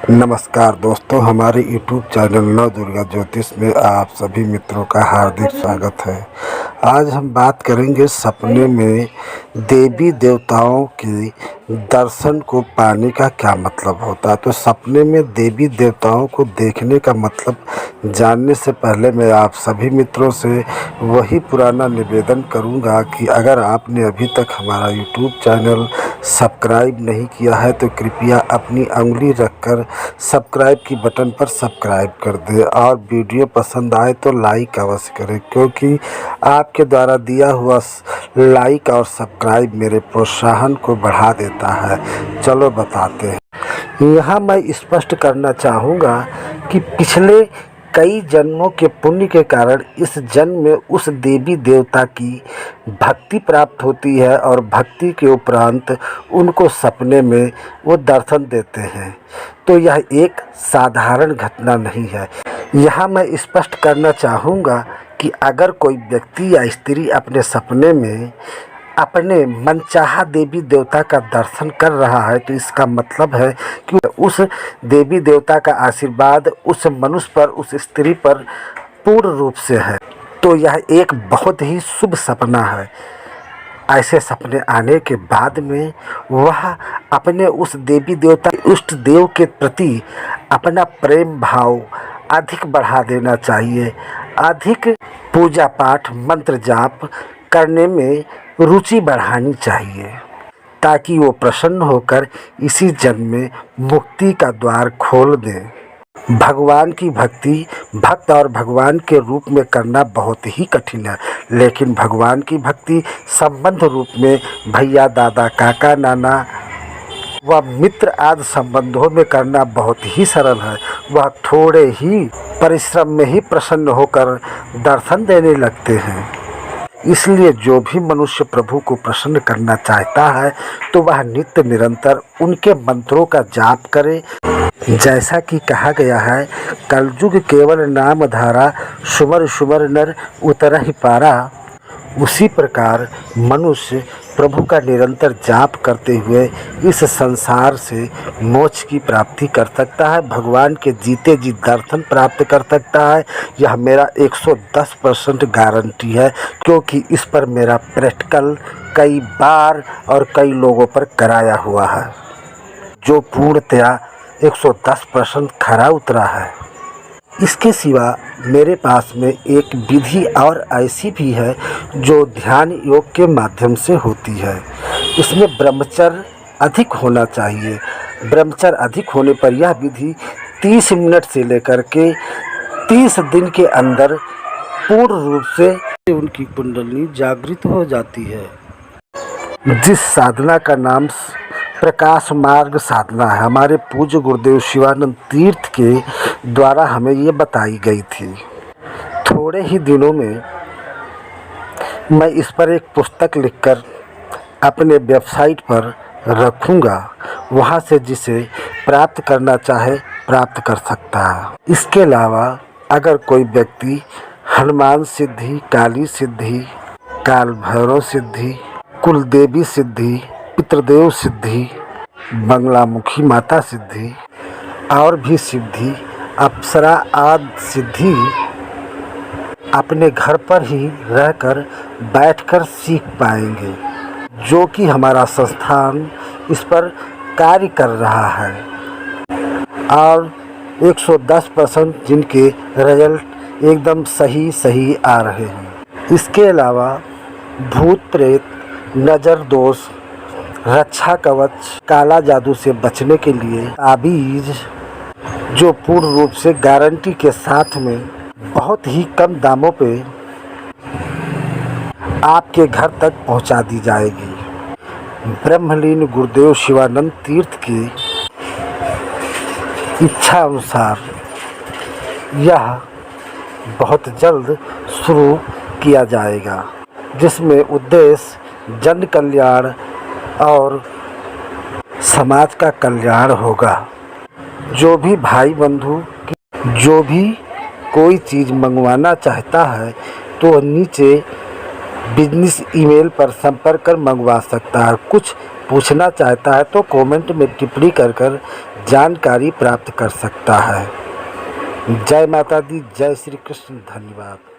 नमस्कार दोस्तों, हमारे यूट्यूब चैनल नव दुर्गा ज्योतिष में आप सभी मित्रों का हार्दिक स्वागत है। आज हम बात करेंगे सपने में देवी देवताओं के दर्शन को पाने का क्या मतलब होता है। तो सपने में देवी देवताओं को देखने का मतलब जानने से पहले मैं आप सभी मित्रों से वही पुराना निवेदन करूंगा कि अगर आपने अभी तक हमारा यूट्यूब चैनल सब्सक्राइब नहीं किया है तो कृपया अपनी उंगली रखकर सब्सक्राइब की बटन पर सब्सक्राइब कर दें और वीडियो पसंद आए तो लाइक अवश्य करें, क्योंकि आपके द्वारा दिया हुआ लाइक और सब्सक्राइब मेरे प्रोत्साहन को बढ़ा देता है। चलो बताते हैं। यहाँ मैं स्पष्ट करना चाहूँगा कि पिछले कई जन्मों के पुण्य के कारण इस जन्म में उस देवी देवता की भक्ति प्राप्त होती है और भक्ति के उपरांत उनको सपने में वो दर्शन देते हैं। तो यह एक साधारण घटना नहीं है। यहाँ मैं स्पष्ट करना चाहूँगा कि अगर कोई व्यक्ति या स्त्री अपने सपने में अपने मनचाहा देवी देवता का दर्शन कर रहा है तो इसका मतलब है कि उस देवी देवता का आशीर्वाद उस मनुष्य पर, उस स्त्री पर पूर्ण रूप से है। तो यह एक बहुत ही शुभ सपना है। ऐसे सपने आने के बाद में वह अपने उस देवी देवता इष्ट देव के प्रति अपना प्रेम भाव अधिक बढ़ा देना चाहिए। अधिक पूजा पाठ मंत्र जाप करने में रुचि बढ़ानी चाहिए, ताकि वो प्रसन्न होकर इसी जन्म में मुक्ति का द्वार खोल दें। भगवान की भक्ति भक्त और भगवान के रूप में करना बहुत ही कठिन है, लेकिन भगवान की भक्ति संबंध रूप में भैया, दादा, काका, नाना व मित्र आदि संबंधों में करना बहुत ही सरल है। वह थोड़े ही परिश्रम में ही प्रसन्न होकर दर्शन देने लगते हैं। इसलिए जो भी मनुष्य प्रभु को प्रसन्न करना चाहता है तो वह नित्य निरंतर उनके मंत्रों का जाप करे। जैसा कि कहा गया है, कलयुग केवल नाम धारा, सुमर सुमर नर उतरहि पारा। उसी प्रकार मनुष्य प्रभु का निरंतर जाप करते हुए इस संसार से मोक्ष की प्राप्ति कर सकता है, भगवान के जीते जी दर्शन प्राप्त कर सकता है। यह मेरा 110% गारंटी है, क्योंकि इस पर मेरा प्रैक्टिकल कई बार और कई लोगों पर कराया हुआ है, जो पूर्णतया 110% खरा उतरा है। इसके सिवा मेरे पास में एक विधि और ऐसी भी है जो ध्यान योग के माध्यम से होती है। इसमें ब्रह्मचर्य अधिक होना चाहिए। ब्रह्मचर्य अधिक होने पर यह विधि 30 मिनट से लेकर के 30 दिन के अंदर पूर्ण रूप से उनकी कुंडली जागृत हो जाती है। जिस साधना का नाम प्रकाश मार्ग साधना है, हमारे पूज्य गुरुदेव शिवानंद तीर्थ के द्वारा हमें ये बताई गई थी। थोड़े ही दिनों में मैं इस पर एक पुस्तक लिखकर अपने वेबसाइट पर रखूँगा। वहाँ से जिसे प्राप्त करना चाहे प्राप्त कर सकता है। इसके अलावा अगर कोई व्यक्ति हनुमान सिद्धि, काली सिद्धि, काल भैरव सिद्धि, कुलदेवी सिद्धि, पितृदेव सिद्धि, बंगलामुखी माता सिद्धि और भी सिद्धि, अप्सरा आदि सिद्धि अपने घर पर ही रहकर बैठकर सीख पाएंगे, जो कि हमारा संस्थान इस पर कार्य कर रहा है और 110% जिनके रिजल्ट एकदम सही आ रहे हैं। इसके अलावा भूत प्रेत, नज़र दोष, रक्षा कवच, काला जादू से बचने के लिए ताबीज, जो पूर्ण रूप से गारंटी के साथ में बहुत ही कम दामों पे आपके घर तक पहुंचा दी जाएगी। ब्रह्मलीन गुरुदेव शिवानंद तीर्थ की इच्छा अनुसार यह बहुत जल्द शुरू किया जाएगा, जिसमें उद्देश्य जन कल्याण और समाज का कल्याण होगा। जो भी भाई बंधु जो भी कोई चीज़ मंगवाना चाहता है तो नीचे बिजनेस ईमेल पर संपर्क कर मंगवा सकता है। कुछ पूछना चाहता है तो कमेंट में टिप्पणी कर जानकारी प्राप्त कर सकता है। जय माता दी, जय श्री कृष्ण, धन्यवाद।